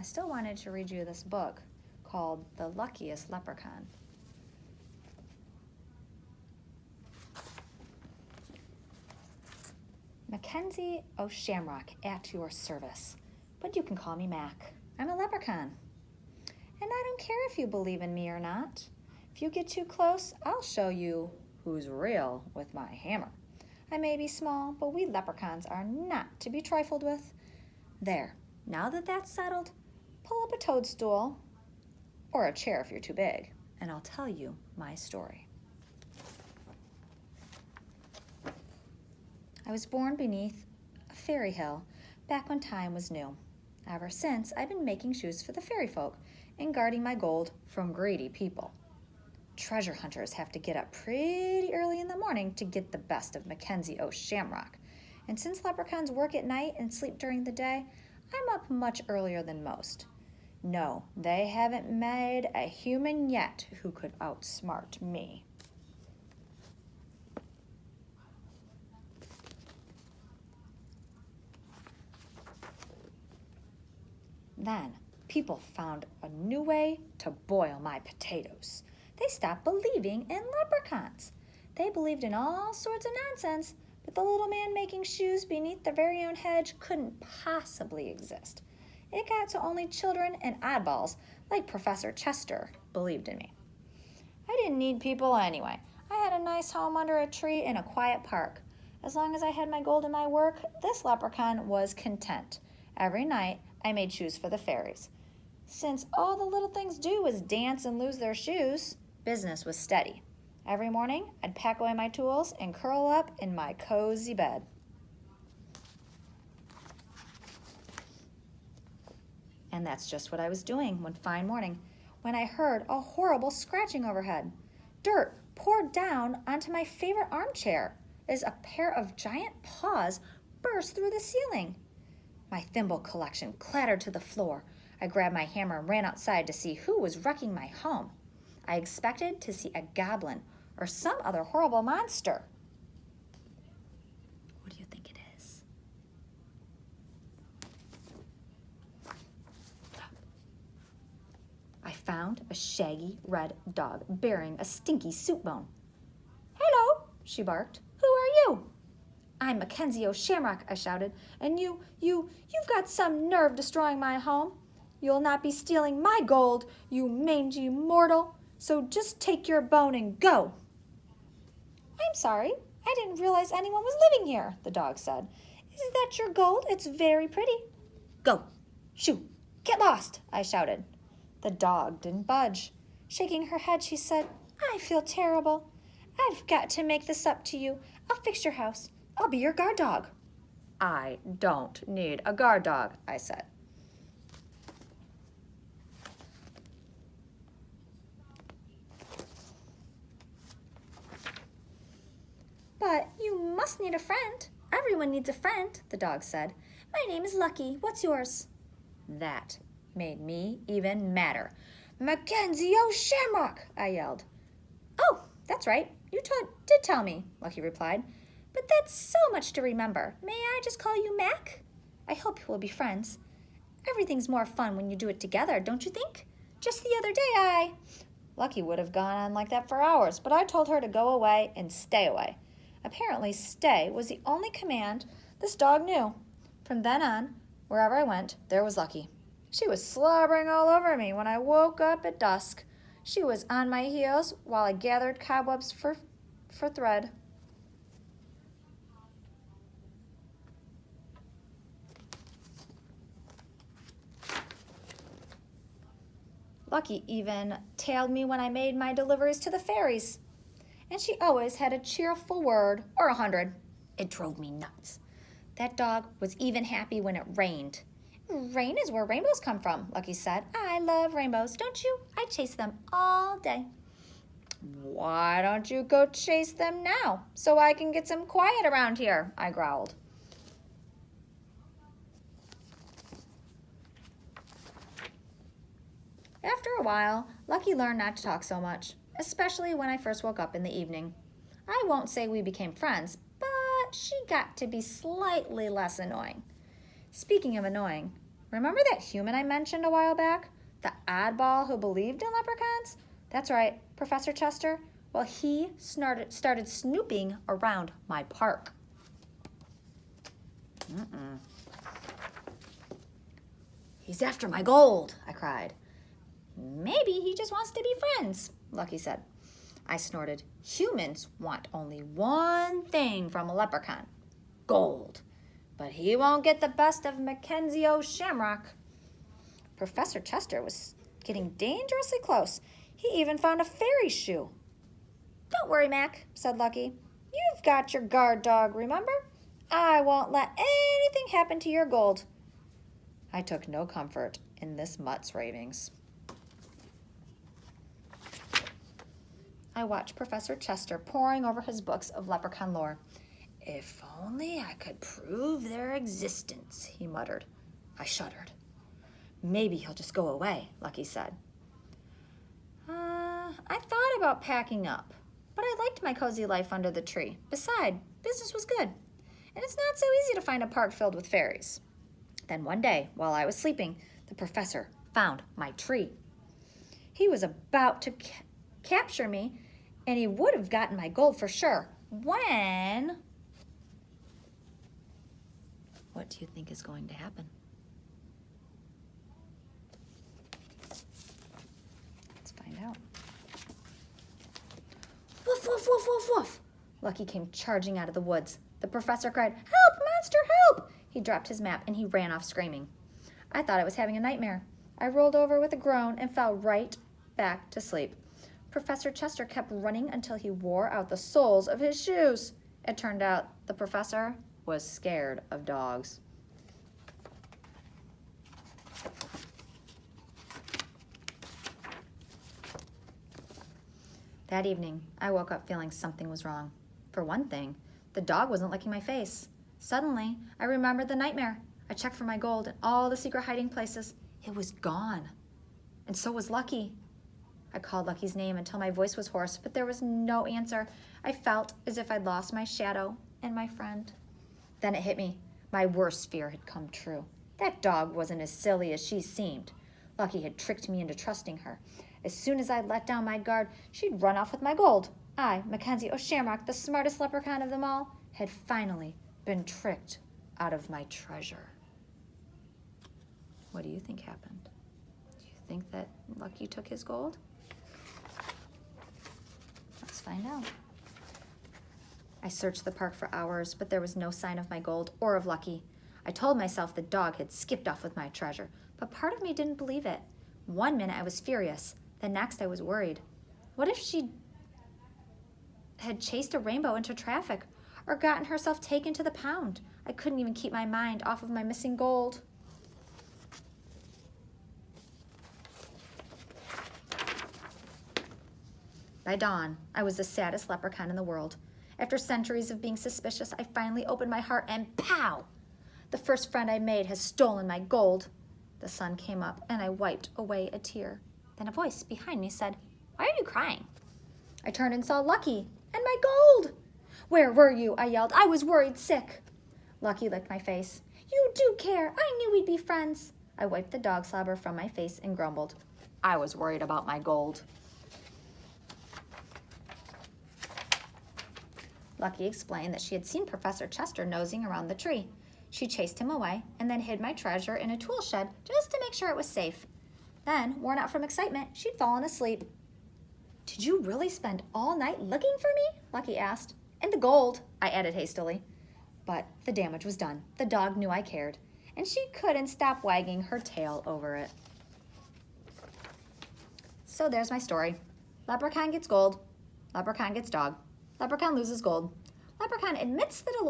still wanted to read you this book called The Luckiest Leprechaun. Mackenzie O'Shamrock at your service, but you can call me Mac. I'm a leprechaun. And I don't care if you believe in me or not. If you get too close, I'll show you who's real with my hammer. I may be small, but we leprechauns are not to be trifled with. There, now that that's settled, pull up a toadstool, or a chair if you're too big, and I'll tell you my story. I was born beneath a fairy hill back when time was new. Ever since, I've been making shoes for the fairy folk and guarding my gold from greedy people. Treasure hunters have to get up pretty early in the morning to get the best of Mackenzie O'Shamrock. And since leprechauns work at night and sleep during the day, I'm up much earlier than most. No, they haven't made a human yet who could outsmart me. Then, people found a new way to boil my potatoes. They stopped believing in leprechauns. They believed in all sorts of nonsense, but the little man making shoes beneath their very own hedge couldn't possibly exist. It got to only children and oddballs, like Professor Chester, believed in me. I didn't need people anyway. I had a nice home under a tree in a quiet park. As long as I had my gold in my work, this leprechaun was content. Every night, I made shoes for the fairies. Since all the little things do is dance and lose their shoes, business was steady. Every morning, I'd pack away my tools and curl up in my cozy bed. And that's just what I was doing one fine morning when I heard a horrible scratching overhead. Dirt poured down onto my favorite armchair as a pair of giant paws burst through the ceiling. My thimble collection clattered to the floor. I grabbed my hammer and ran outside to see who was wrecking my home. I expected to see a goblin or some other horrible monster. What do you think it is? I found a shaggy red dog bearing a stinky soup bone. "Hello," she barked. "Who are you?" "I'm Mackenzie O'Shamrock," I shouted, "and you've got some nerve destroying my home. You'll not be stealing my gold, you mangy mortal, so just take your bone and go." "I'm sorry, I didn't realize anyone was living here," the dog said. "Is that your gold? It's very pretty." "Go, shoo, get lost," I shouted. The dog didn't budge. Shaking her head, she said, "I feel terrible. I've got to make this up to you. I'll fix your house. I'll be your guard dog." "I don't need a guard dog," I said. "But you must need a friend. Everyone needs a friend," the dog said. "My name is Lucky. What's yours?" That made me even madder. "Mackenzie O'Shamrock!" I yelled. "Oh, that's right. You did tell me," Lucky replied. "But that's so much to remember. May I just call you Mac? I hope we'll be friends. Everything's more fun when you do it together, don't you think? Just the other day Lucky would have gone on like that for hours, but I told her to go away and stay away. Apparently, stay was the only command this dog knew. From then on, wherever I went, there was Lucky. She was slobbering all over me when I woke up at dusk. She was on my heels while I gathered cobwebs for thread. Lucky even tailed me when I made my deliveries to the fairies. And she always had a cheerful word or 100. It drove me nuts. That dog was even happy when it rained. "Rain is where rainbows come from," Lucky said. "I love rainbows, don't you? I chase them all day." "Why don't you go chase them now so I can get some quiet around here?" I growled. After a while, Lucky learned not to talk so much, especially when I first woke up in the evening. I won't say we became friends, but she got to be slightly less annoying. Speaking of annoying, Remember that human I mentioned a while back? The oddball who believed in leprechauns? That's right, Professor Chester. Well, he started snooping around my park. He's after my gold, I cried. Maybe he just wants to be friends, Lucky said. I snorted. Humans want only one thing from a leprechaun. Gold. But he won't get the best of Mackenzie O'Shamrock. Professor Chester was getting dangerously close. He even found a fairy shoe. Don't worry, Mac, said Lucky. You've got your guard dog, remember? I won't let anything happen to your gold. I took no comfort in this mutt's ravings. I watched Professor Chester poring over his books of leprechaun lore. If only I could prove their existence, he muttered. I shuddered. Maybe he'll just go away, Lucky said. I thought about packing up, but I liked my cozy life under the tree. Besides, business was good, and it's not so easy to find a park filled with fairies. Then one day, while I was sleeping, the professor found my tree. He was about to capture me, and he would have gotten my gold for sure. When... What do you think is going to happen? Let's find out. Woof, woof, woof, woof, woof. Lucky came charging out of the woods. The professor cried, "Help, monster, help!" He dropped his map and he ran off screaming. I thought I was having a nightmare. I rolled over with a groan and fell right back to sleep. Professor Chester kept running until he wore out the soles of his shoes. It turned out the professor was scared of dogs. That evening, I woke up feeling something was wrong. For one thing, the dog wasn't licking my face. Suddenly, I remembered the nightmare. I checked for my gold in all the secret hiding places. It was gone. And so was Lucky. I called Lucky's name until my voice was hoarse, but there was no answer. I felt as if I'd lost my shadow and my friend. Then it hit me. My worst fear had come true. That dog wasn't as silly as she seemed. Lucky had tricked me into trusting her. As soon as I let down my guard, she'd run off with my gold. I, Mackenzie O'Shamrock, the smartest leprechaun of them all, had finally been tricked out of my treasure. What do you think happened? Do you think that Lucky took his gold? Let's find out. I searched the park for hours, but there was no sign of my gold or of Lucky. I told myself the dog had skipped off with my treasure, but part of me didn't believe it. One minute I was furious, the next I was worried. What if she had chased a rainbow into traffic or gotten herself taken to the pound? I couldn't even keep my mind off of my missing gold. By dawn, I was the saddest leprechaun in the world. After centuries of being suspicious, I finally opened my heart and pow! The first friend I made has stolen my gold. The sun came up and I wiped away a tear. Then a voice behind me said, "Why are you crying?" I turned and saw Lucky and my gold. "Where were you?" I yelled. I was worried sick. Lucky licked my face. "You do care. I knew we'd be friends." I wiped the dog slobber from my face and grumbled. I was worried about my gold. Lucky explained that she had seen Professor Chester nosing around the tree. She chased him away and then hid my treasure in a tool shed just to make sure it was safe. Then, worn out from excitement, she'd fallen asleep. "Did you really spend all night looking for me?" Lucky asked. "And the gold," I added hastily. But the damage was done. The dog knew I cared, and she couldn't stop wagging her tail over it. So there's my story. Leprechaun gets gold. Leprechaun gets dog. Leprechaun loses gold. Leprechaun admits that a